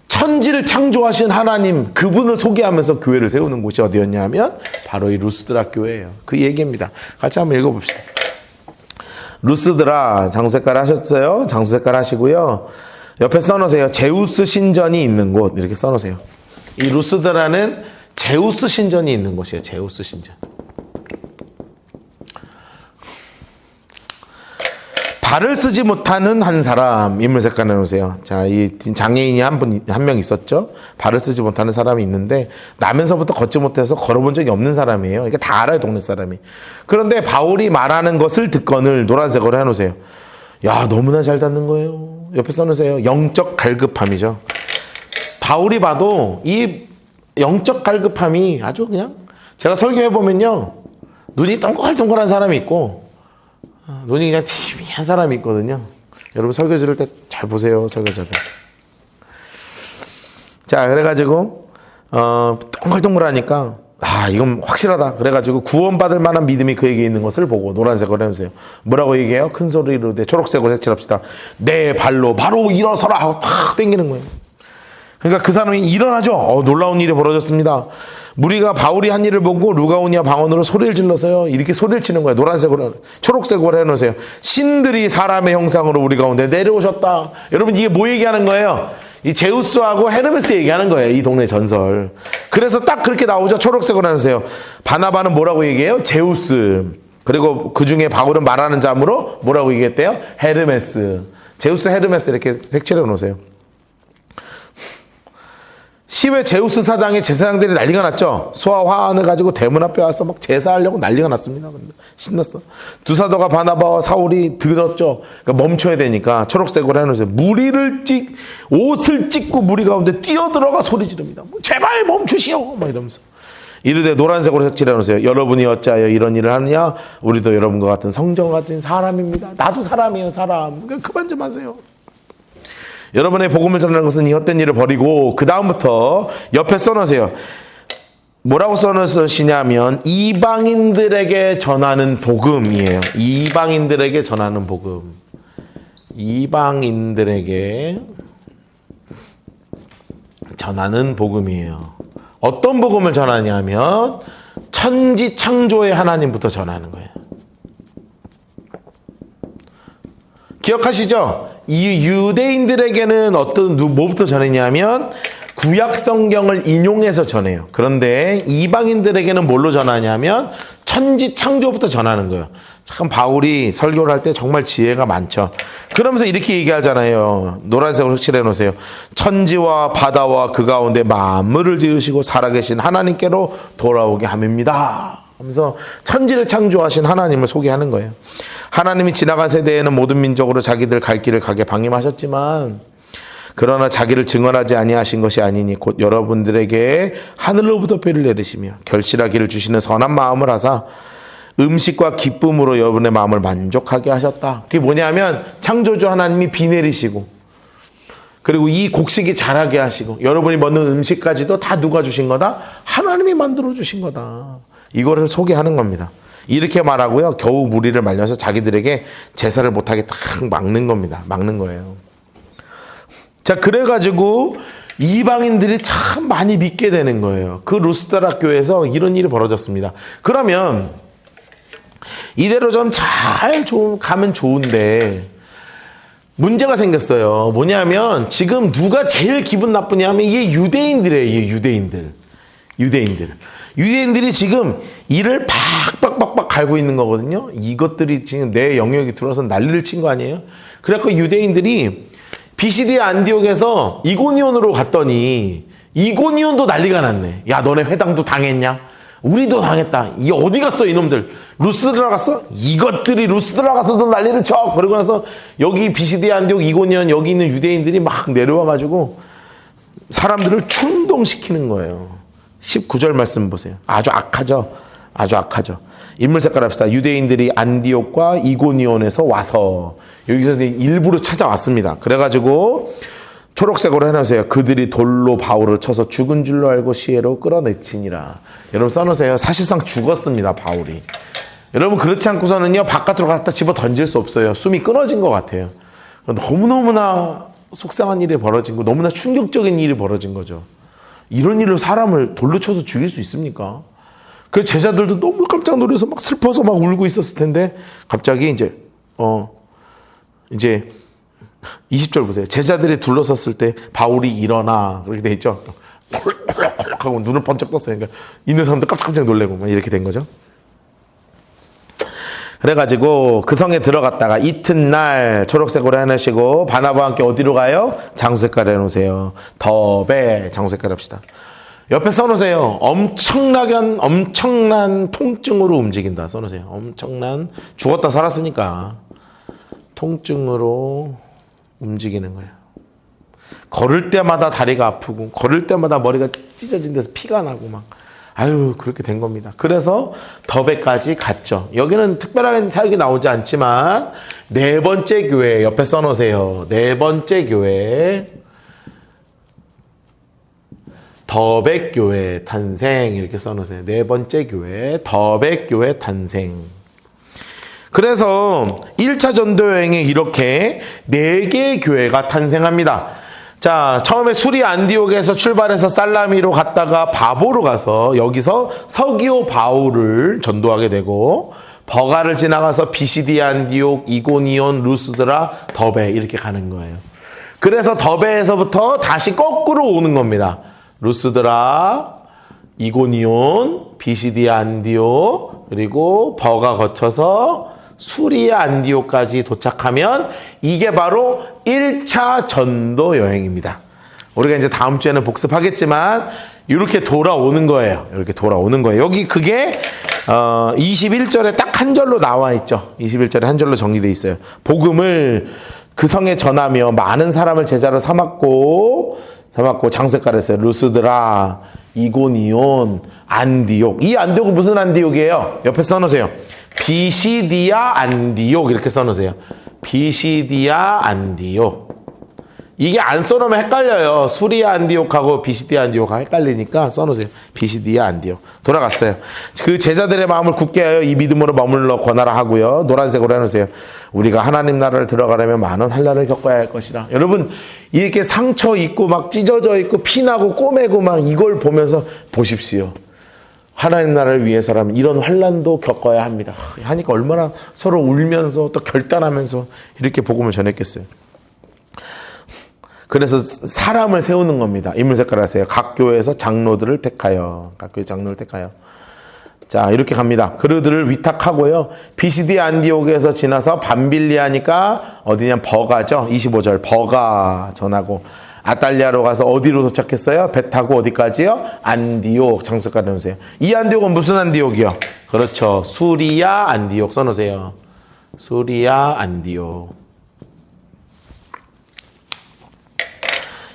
천지를 창조하신 하나님 그분을 소개하면서 교회를 세우는 곳이 어디였냐면 바로 이 루스드라 교회예요. 그 얘기입니다. 같이 한번 읽어봅시다. 루스드라 장수 색깔 하셨어요? 장수 색깔 하시고요. 옆에 써놓으세요. 제우스 신전이 있는 곳 이렇게 써놓으세요. 이 루스드라는 제우스 신전이 있는 곳이에요. 제우스 신전. 발을 쓰지 못하는 한 사람 인물 색깔 내놓으세요. 자, 이 장애인이 한 명 있었죠. 발을 쓰지 못하는 사람이 있는데 나면서부터 걷지 못해서 걸어본 적이 없는 사람이에요. 이게 다 알아요, 동네 사람이. 그런데 바울이 말하는 것을 듣건을 노란색으로 해놓으세요. 야, 너무나 잘 닿는 거예요. 옆에 써놓으세요. 영적 갈급함이죠. 바울이 봐도 이 영적 갈급함이 아주 그냥 제가 설교해보면요, 눈이 동글동글한 사람이 있고 눈이 그냥 TV한 사람이 있거든요. 여러분 설교 들을 때 잘 보세요, 설교자들. 자, 그래가지고 동글동글하니까 이건 확실하다. 그래가지고 구원받을 만한 믿음이 그에게 있는 것을 보고 노란색으로 해주세요. 뭐라고 얘기해요? 큰 소리로 초록색으로 색칠합시다. 내 발로 바로 일어서라 하고 탁 당기는 거예요. 그러니까 그 사람이 일어나죠. 놀라운 일이 벌어졌습니다. 무리가 바울이 한 일을 보고 루가오니아 방언으로 소리를 질러서요, 이렇게 소리를 치는 거예요. 노란색으로, 초록색으로 해놓으세요. 신들이 사람의 형상으로 우리 가운데 내려오셨다. 여러분, 이게 뭐 얘기하는 거예요? 이 제우스하고 헤르메스 얘기하는 거예요. 이 동네 전설. 그래서 딱 그렇게 나오죠. 초록색으로 해놓으세요. 바나바는 뭐라고 얘기해요? 제우스. 그리고 그 중에 바울은 말하는 자므로 뭐라고 얘기했대요? 헤르메스. 제우스, 헤르메스 이렇게 색칠해 놓으세요. 시외 제우스 사당의 제사장들이 난리가 났죠. 수와 화환을 가지고 대문 앞에 와서 막 제사하려고 난리가 났습니다. 신났어. 두 사도가 바나바와 사울이 들었죠. 그러니까 멈춰야 되니까 초록색으로 해놓으세요. 옷을 찢고 무리 가운데 뛰어들어가 소리 지릅니다. 제발 멈추시오 막 이러면서. 이르되 노란색으로 색칠해 놓으세요. 여러분이 어찌하여 이런 일을 하느냐? 우리도 여러분과 같은 성정 같은 사람입니다. 나도 사람이에요, 사람. 그러니까 그만 좀 하세요. 여러분의 복음을 전하는 것은 이 헛된 일을 버리고 그 다음부터 옆에 써놓으세요. 뭐라고 써놓으시냐면 이방인들에게 전하는 복음이에요. 이방인들에게 전하는 복음. 이방인들에게 전하는 복음이에요. 어떤 복음을 전하냐면 천지 창조의 하나님부터 전하는 거예요. 기억하시죠? 이 유대인들에게는 뭐부터 전했냐면 구약 성경을 인용해서 전해요. 그런데 이방인들에게는 뭘로 전하냐면 천지 창조부터 전하는 거예요. 참 바울이 설교를 할 때 정말 지혜가 많죠. 그러면서 이렇게 얘기하잖아요. 노란색으로 칠해 놓으세요. 천지와 바다와 그 가운데 만물을 지으시고 살아계신 하나님께로 돌아오게 함입니다. 하면서 천지를 창조하신 하나님을 소개하는 거예요. 하나님이 지나간 세대에는 모든 민족으로 자기들 갈 길을 가게 방임하셨지만 그러나 자기를 증언하지 아니하신 것이 아니니 곧 여러분들에게 하늘로부터 비를 내리시며 결실하기를 주시는 선한 마음을 하사 음식과 기쁨으로 여러분의 마음을 만족하게 하셨다. 그게 뭐냐면 창조주 하나님이 비 내리시고 그리고 이 곡식이 자라게 하시고 여러분이 먹는 음식까지도 다 누가 주신 거다? 하나님이 만들어 주신 거다. 이거를 소개하는 겁니다. 이렇게 말하고요, 겨우 무리를 말려서 자기들에게 제사를 못하게 딱 막는 겁니다. 막는 거예요. 자, 그래가지고 이방인들이 참 많이 믿게 되는 거예요. 그 루스드라 교회에서 이런 일이 벌어졌습니다. 그러면 이대로 좀 잘 가면 좋은데 문제가 생겼어요. 뭐냐면 지금 누가 제일 기분 나쁘냐면 이게 유대인들이에요. 이게 유대인들이 지금 이를 팍팍팍팍 갈고 있는 거거든요. 이것들이 지금 내 영역이 들어와서 난리를 친 거 아니에요? 그래서 유대인들이 비시디아 안디옥에서 이고니온으로 갔더니 이고니온도 난리가 났네. 야, 너네 회당도 당했냐? 우리도 당했다. 이 어디 갔어 이놈들? 루스드라 갔어? 이것들이 루스드라 가서도 난리를 쳐. 그러고 나서 여기 비시디아 안디옥 이고니온 여기 있는 유대인들이 막 내려와가지고 사람들을 충동시키는 거예요. 19절 말씀 보세요. 아주 악하죠. 아주 악하죠. 인물 색깔 합시다. 유대인들이 안디옥과 이고니온에서 와서 여기서 일부러 찾아왔습니다. 그래가지고 초록색으로 해놓으세요. 그들이 돌로 바울을 쳐서 죽은 줄로 알고 시해로 끌어내치니라. 여러분 써놓으세요. 사실상 죽었습니다. 바울이. 여러분 그렇지 않고서는요 바깥으로 갖다 집어 던질 수 없어요. 숨이 끊어진 것 같아요. 너무너무나 속상한 일이 벌어진 거, 너무나 충격적인 일이 벌어진 거죠. 이런 일로 사람을 돌로 쳐서 죽일 수 있습니까? 그 제자들도 너무 깜짝 놀라서 막 슬퍼서 막 울고 있었을 텐데 갑자기 이제 20절 보세요. 제자들이 둘러섰을 때 바울이 일어나 그렇게 돼 있죠. 하고 눈을 번쩍 떴어요. 그러니까 있는 사람도 깜짝깜짝 놀래고 막 이렇게 된 거죠. 그래가지고 그 성에 들어갔다가 이튿날 초록색으로 해놓으시고 바나바와 함께 어디로 가요? 장수색깔 해놓으세요. 더베 장수색깔 합시다. 옆에 써놓으세요. 엄청난 통증으로 움직인다. 써놓으세요. 엄청난 죽었다 살았으니까 통증으로 움직이는 거예요. 걸을 때마다 다리가 아프고 걸을 때마다 머리가 찢어진 데서 피가 나고 막 아유 그렇게 된 겁니다. 그래서 더베까지 갔죠. 여기는 특별하게 사역이 나오지 않지만 네 번째 교회 옆에 써놓으세요. 네 번째 교회 더베 교회 탄생 이렇게 써놓으세요. 네 번째 교회 더베 교회 탄생. 그래서 1차 전도 여행에 이렇게 4개의 교회가 탄생합니다. 자, 처음에 수리 안디옥에서 출발해서 살라미로 갔다가 바보로 가서 여기서 서기오 바울을 전도하게 되고 버가를 지나가서 비시디아 안디옥, 이고니온, 루스드라, 더베 이렇게 가는 거예요. 그래서 더베에서부터 다시 거꾸로 오는 겁니다. 루스드라, 이고니온, 비시디아 안디옥, 그리고 버가 거쳐서 수리아 안디옥까지 도착하면 이게 바로 1차 전도 여행입니다. 우리가 이제 다음 주에는 복습하겠지만 이렇게 돌아오는 거예요. 이렇게 돌아오는 거예요. 여기 그게 21절에 딱 한 절로 나와 있죠. 21절에 한 절로 정리되어 있어요. 복음을 그 성에 전하며 많은 사람을 제자로 삼았고 장색깔 했어요. 루스드라, 이고니온, 안디옥. 이 안디옥은 무슨 안디옥이에요? 옆에 써놓으세요. 비시디아 안디옥 이렇게 써놓으세요. 비시디아 안디옥. 이게 안 써놓으면 헷갈려요. 수리아 안디옥하고 비시디아 안디옥하고 헷갈리니까 써놓으세요. 비시디아 안디옥. 돌아갔어요. 그 제자들의 마음을 굳게 하여 이 믿음으로 머물러 권하라 하고요. 노란색으로 해놓으세요. 우리가 하나님 나라를 들어가려면 많은 환난을 겪어야 할 것이라. 여러분 이렇게 상처 있고 막 찢어져 있고 피나고 꼬매고 막 이걸 보면서 보십시오. 하나님 나라를 위해서라면 이런 환난도 겪어야 합니다. 하니까 얼마나 서로 울면서 또 결단하면서 이렇게 복음을 전했겠어요. 그래서 사람을 세우는 겁니다. 인물 색깔 하세요. 각 교회에서 장로들을 택하여. 각 교회 장로를 택하여. 자, 이렇게 갑니다. 그들을 위탁하고요. 비시디아 안디옥에서 지나서 밤빌리아니까 어디냐 버가죠. 25절 버가 전하고 아탈리아로 가서 어디로 도착했어요? 배 타고 어디까지요? 안디옥 장수까지 넣으세요. 이 안디옥은 무슨 안디옥이요? 그렇죠. 수리아 안디옥 써놓으세요. 수리아 안디옥.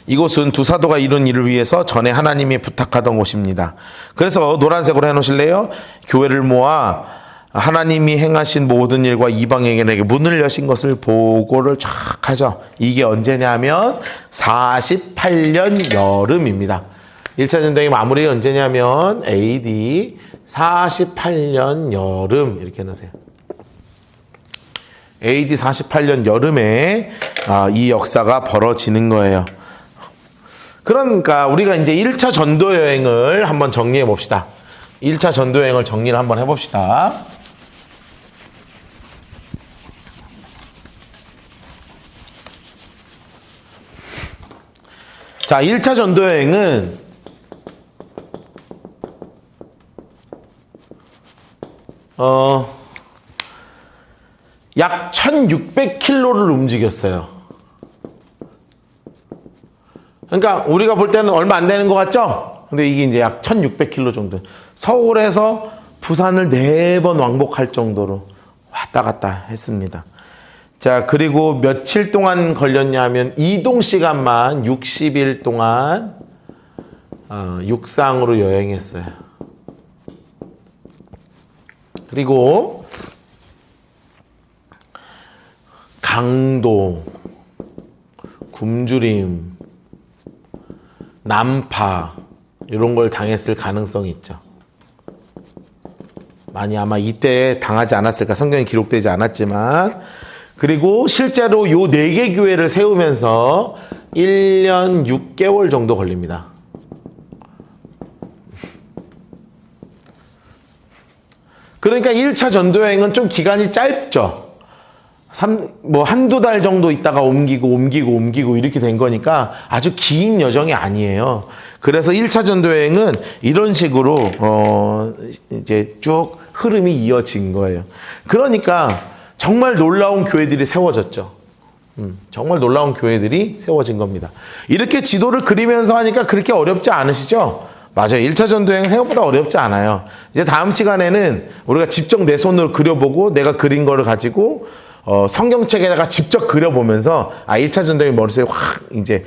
이곳은 두 사도가 이룬 일을 위해서 전에 하나님이 부탁하던 곳입니다. 그래서 노란색으로 해놓으실래요? 교회를 모아 하나님이 행하신 모든 일과 이방인에게 문을 여신 것을 보고를 쫙 하죠. 이게 언제냐면 48년 여름입니다. 1차 전쟁의 마무리 언제냐면 AD 48년 여름 이렇게 해놓으세요. AD 48년 여름에 이 역사가 벌어지는 거예요. 그러니까 우리가 이제 1차 전도 여행을 한번 정리해 봅시다. 1차 전도 여행을 정리를 한번 해봅시다. 자, 1차 전도 여행은 약 1600km를 움직였어요. 그러니까 우리가 볼 때는 얼마 안 되는 것 같죠? 근데 이게 이제 약 1600km 정도. 서울에서 부산을 4번 왕복할 정도로 왔다 갔다 했습니다. 자, 그리고 며칠 동안 걸렸냐면 이동 시간만 60일 동안 육상으로 여행했어요. 그리고 강도, 굶주림, 난파 이런 걸 당했을 가능성이 있죠. 많이 아마 이때 당하지 않았을까, 성경에 기록되지 않았지만. 그리고 실제로 요 4개 교회를 세우면서 1년 6개월 정도 걸립니다. 그러니까 1차 전도여행은 좀 기간이 짧죠. 한두 달 정도 있다가 옮기고 이렇게 된 거니까 아주 긴 여정이 아니에요. 그래서 1차 전도여행은 이런 식으로 이제 쭉 흐름이 이어진 거예요. 그러니까 정말 놀라운 교회들이 세워졌죠. 정말 놀라운 교회들이 세워진 겁니다. 이렇게 지도를 그리면서 하니까 그렇게 어렵지 않으시죠? 맞아요. 1차 전도여행 생각보다 어렵지 않아요. 이제 다음 시간에는 우리가 직접 내 손으로 그려보고 내가 그린 거를 가지고 성경책에다가 직접 그려보면서 1차 전도여행이 머릿속에 확 이제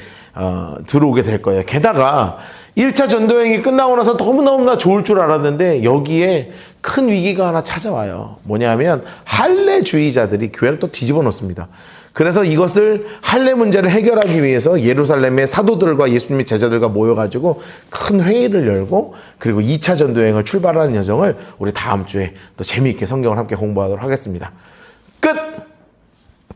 들어오게 될 거예요. 게다가 1차 전도여행이 끝나고 나서 너무너무나 좋을 줄 알았는데 여기에 큰 위기가 하나 찾아와요. 뭐냐면 할례주의자들이 교회를 또 뒤집어 놓습니다. 그래서 이것을 할례 문제를 해결하기 위해서 예루살렘의 사도들과 예수님의 제자들과 모여가지고 큰 회의를 열고 그리고 2차 전도여행을 출발하는 여정을 우리 다음 주에 또 재미있게 성경을 함께 공부하도록 하겠습니다.